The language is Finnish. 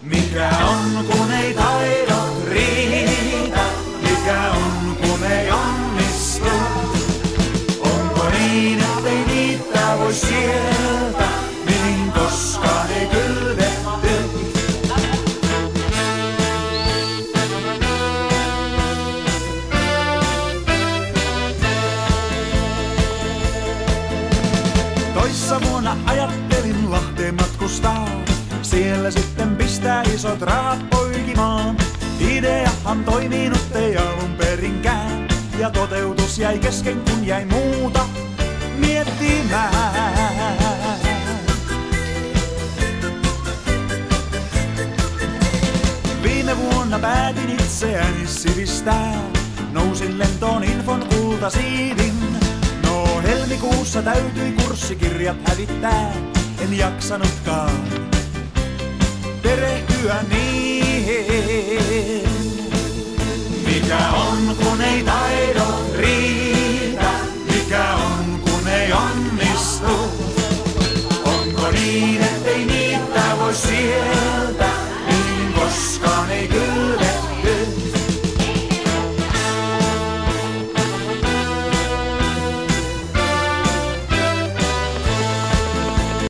Mikä on kun ei taidot riitä, mikä on kun ei onnistu? Onko niin, ettei niitä voi sieltä, mihin koskaan ei kylvetty? Toissa vuonna ajattelin Lahteen matkustaa, siellä sitten pistää isot rahat poikimaan. Ideahan toiminut ei alun perinkään, ja toteutus jäi kesken kun jäi muuta miettimään. Viime vuonna päätin itseäni sivistää, nousin lentoon infon kultasiivin. No helmikuussa täytyi kurssikirjat hävittää, en jaksanutkaan perehtyä niin.